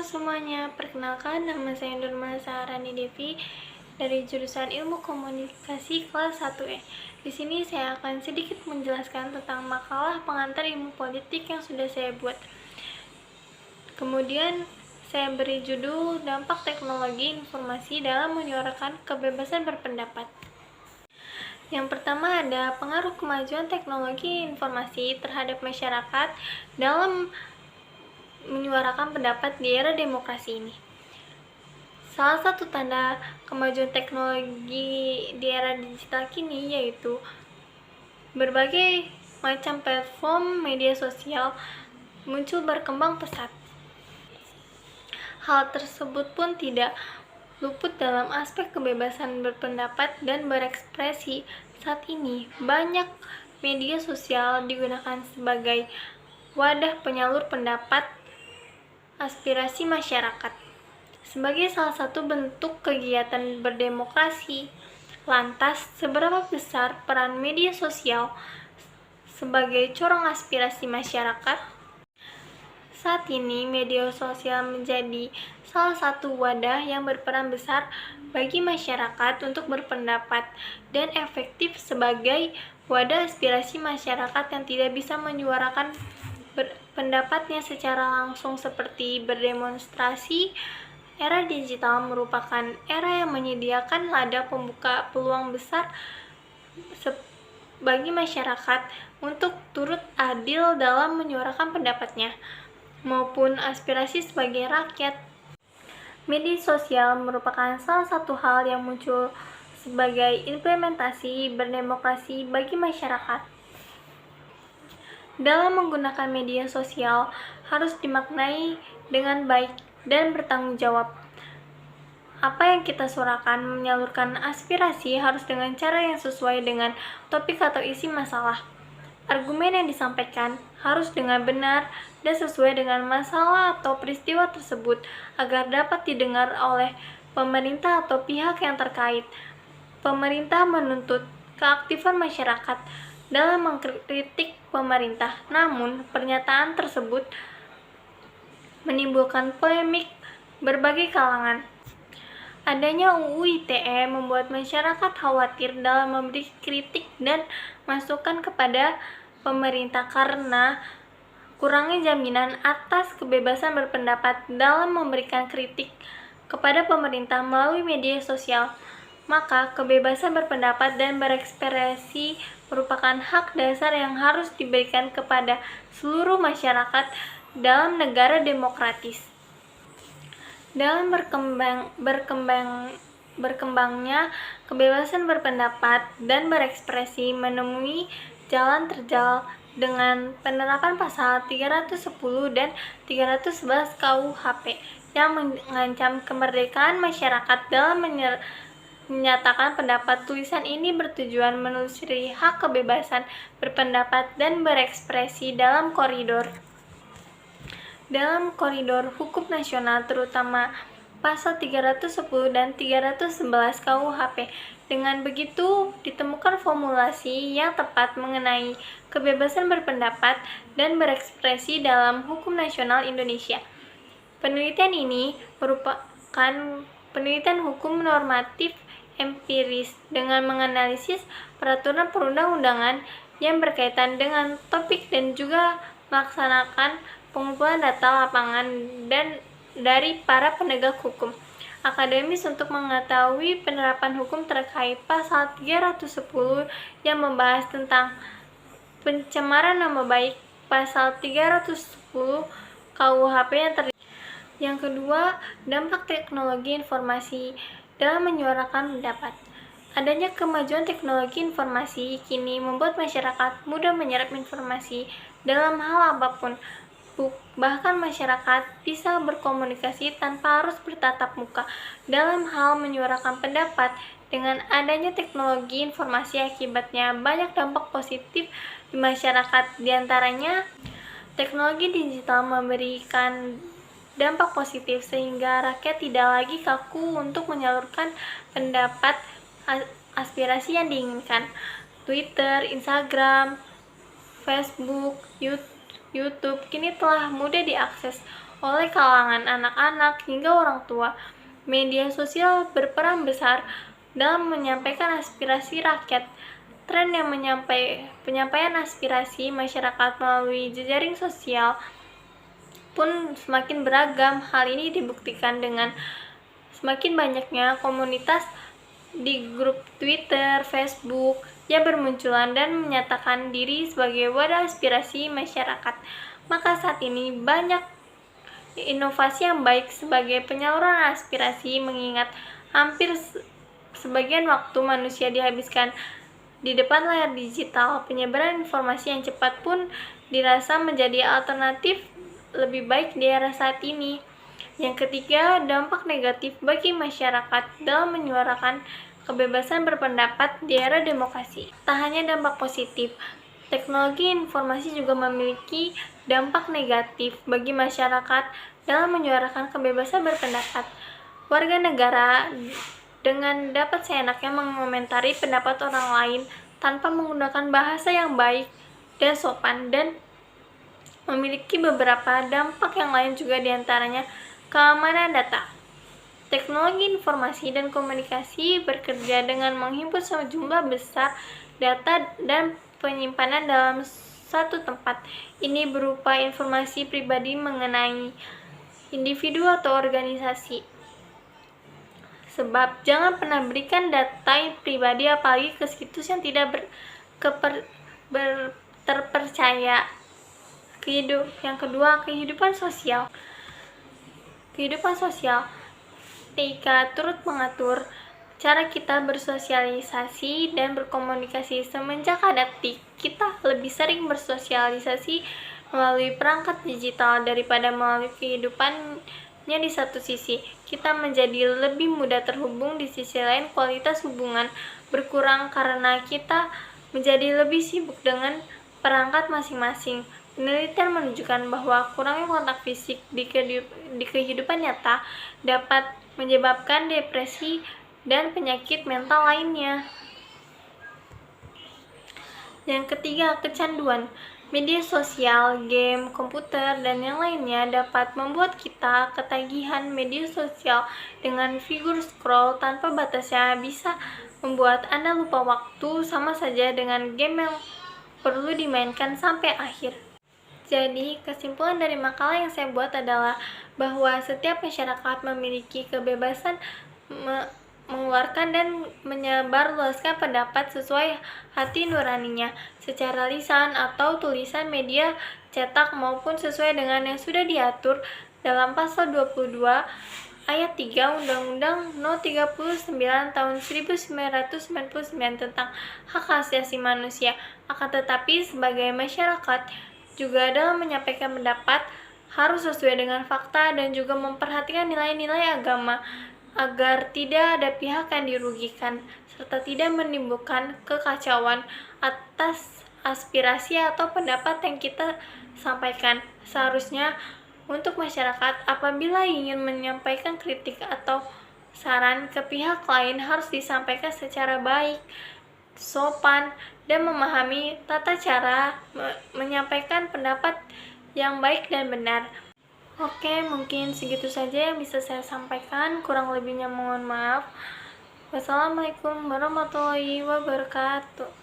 semuanya, perkenalkan nama saya Nurma Saharani Devi dari jurusan Ilmu Komunikasi kelas 1E. Di sini saya akan sedikit menjelaskan tentang makalah pengantar ilmu politik yang sudah saya buat. Kemudian saya beri judul Dampak Teknologi Informasi dalam Menyuarakan Kebebasan Berpendapat. Yang pertama ada pengaruh kemajuan teknologi informasi terhadap masyarakat dalam menyuarakan pendapat di era demokrasi ini. Salah satu tanda kemajuan teknologi di era digital kini yaitu berbagai macam platform media sosial muncul berkembang pesat. Hal tersebut pun tidak luput dalam aspek kebebasan berpendapat dan berekspresi. Saat ini banyak media sosial digunakan sebagai wadah penyalur pendapat aspirasi masyarakat. Sebagai salah satu bentuk kegiatan berdemokrasi, lantas seberapa besar peran media sosial sebagai corong aspirasi masyarakat? Saat ini media sosial menjadi salah satu wadah yang berperan besar bagi masyarakat untuk berpendapat dan efektif sebagai wadah aspirasi masyarakat yang tidak bisa menyuarakan pendapatnya secara langsung seperti berdemonstrasi. Era digital merupakan era yang menyediakan ladang pembuka peluang besar bagi masyarakat untuk turut adil dalam menyuarakan pendapatnya maupun aspirasi sebagai rakyat. Media sosial merupakan salah satu hal yang muncul sebagai implementasi berdemokrasi bagi masyarakat. Dalam menggunakan media sosial harus dimaknai dengan baik dan bertanggung jawab. Apa yang kita suarakan menyalurkan aspirasi harus dengan cara yang sesuai dengan topik atau isi masalah. Argumen yang disampaikan harus dengan benar dan sesuai dengan masalah atau peristiwa tersebut agar dapat didengar oleh pemerintah atau pihak yang terkait. Pemerintah menuntut keaktifan masyarakat dalam mengkritik pemerintah, namun pernyataan tersebut menimbulkan polemik berbagai kalangan. Adanya UU ITE membuat masyarakat khawatir dalam memberi kritik dan masukan kepada pemerintah karena kurangnya jaminan atas kebebasan berpendapat dalam memberikan kritik kepada pemerintah melalui media sosial. Maka kebebasan berpendapat dan berekspresi merupakan hak dasar yang harus diberikan kepada seluruh masyarakat dalam negara demokratis. Dalam berkembangnya kebebasan berpendapat dan berekspresi menemui jalan terjal dengan penerapan pasal 310 dan 311 KUHP yang mengancam kemerdekaan masyarakat dalam menyatakan pendapat. Tulisan ini bertujuan menelusuri hak kebebasan berpendapat dan berekspresi dalam koridor hukum nasional, terutama pasal 310 dan 311 KUHP. Dengan begitu, ditemukan formulasi yang tepat mengenai kebebasan berpendapat dan berekspresi dalam hukum nasional Indonesia. Penelitian ini merupakan penelitian hukum normatif empiris dengan menganalisis peraturan perundang-undangan yang berkaitan dengan topik dan juga melaksanakan pengumpulan data lapangan dan dari para penegak hukum akademis untuk mengetahui penerapan hukum terkait pasal 310 yang membahas tentang pencemaran nama baik, pasal 310 KUHP yang terlibat. Yang kedua, dampak teknologi informasi dalam menyuarakan pendapat. Adanya kemajuan teknologi informasi kini membuat masyarakat mudah menyerap informasi dalam hal apapun. Bahkan masyarakat bisa berkomunikasi tanpa harus bertatap muka. Dalam hal menyuarakan pendapat, dengan adanya teknologi informasi akibatnya banyak dampak positif di masyarakat. Di antaranya, teknologi digital memberikan dampak positif sehingga rakyat tidak lagi kaku untuk menyalurkan pendapat aspirasi yang diinginkan. Twitter, Instagram, Facebook, YouTube kini telah mudah diakses oleh kalangan anak-anak hingga orang tua. Media sosial berperan besar dalam menyampaikan aspirasi rakyat. Tren yang penyampaian aspirasi masyarakat melalui jejaring sosial pun semakin beragam. Hal ini dibuktikan dengan semakin banyaknya komunitas di grup Twitter, Facebook yang bermunculan dan menyatakan diri sebagai wadah aspirasi masyarakat. Maka saat ini banyak inovasi yang baik sebagai penyaluran aspirasi, mengingat hampir sebagian waktu manusia dihabiskan di depan layar digital. Penyebaran informasi yang cepat pun dirasa menjadi alternatif lebih baik di era saat ini. Yang ketiga, dampak negatif bagi masyarakat dalam menyuarakan kebebasan berpendapat di era demokrasi. Tak hanya dampak positif, teknologi informasi juga memiliki dampak negatif bagi masyarakat dalam menyuarakan kebebasan berpendapat. Warga negara dengan dapat seenaknya mengomentari pendapat orang lain tanpa menggunakan bahasa yang baik dan sopan, dan memiliki beberapa dampak yang lain juga, diantaranya keamanan data. Teknologi informasi dan komunikasi bekerja dengan menghimpun sejumlah besar data dan penyimpanan dalam satu tempat. Ini berupa informasi pribadi mengenai individu atau organisasi. Sebab jangan pernah berikan data pribadi apalagi ke situs yang tidak terpercaya. Yang kedua, kehidupan sosial. Kehidupan sosial TIK turut mengatur cara kita bersosialisasi dan berkomunikasi. Semenjak ada TIK, kita lebih sering bersosialisasi melalui perangkat digital daripada melalui kehidupannya. Di satu sisi, kita menjadi lebih mudah terhubung, di sisi lain kualitas hubungan berkurang karena kita menjadi lebih sibuk dengan perangkat masing-masing. Penelitian menunjukkan bahwa kurangnya kontak fisik di kehidupan nyata dapat menyebabkan depresi dan penyakit mental lainnya. Yang ketiga, kecanduan. Media sosial, game, komputer, dan yang lainnya dapat membuat kita ketagihan media sosial. Dengan figur scroll tanpa batasnya bisa membuat Anda lupa waktu, sama saja dengan game yang perlu dimainkan sampai akhir. Jadi, kesimpulan dari makalah yang saya buat adalah bahwa setiap masyarakat memiliki kebebasan mengeluarkan dan menyebarluaskan pendapat sesuai hati nuraninya, secara lisan atau tulisan, media cetak, maupun sesuai dengan yang sudah diatur dalam pasal 22 ayat 3 Undang-Undang No. 39 tahun 1999 tentang hak asasi manusia. Akan tetapi, sebagai masyarakat juga dalam menyampaikan pendapat harus sesuai dengan fakta dan juga memperhatikan nilai-nilai agama agar tidak ada pihak yang dirugikan serta tidak menimbulkan kekacauan atas aspirasi atau pendapat yang kita sampaikan. Seharusnya untuk masyarakat, apabila ingin menyampaikan kritik atau saran ke pihak lain, harus disampaikan secara baik, sopan, dan memahami tata cara menyampaikan pendapat yang baik dan benar. Oke, mungkin segitu saja yang bisa saya sampaikan. Kurang lebihnya mohon maaf. Wassalamualaikum warahmatullahi wabarakatuh.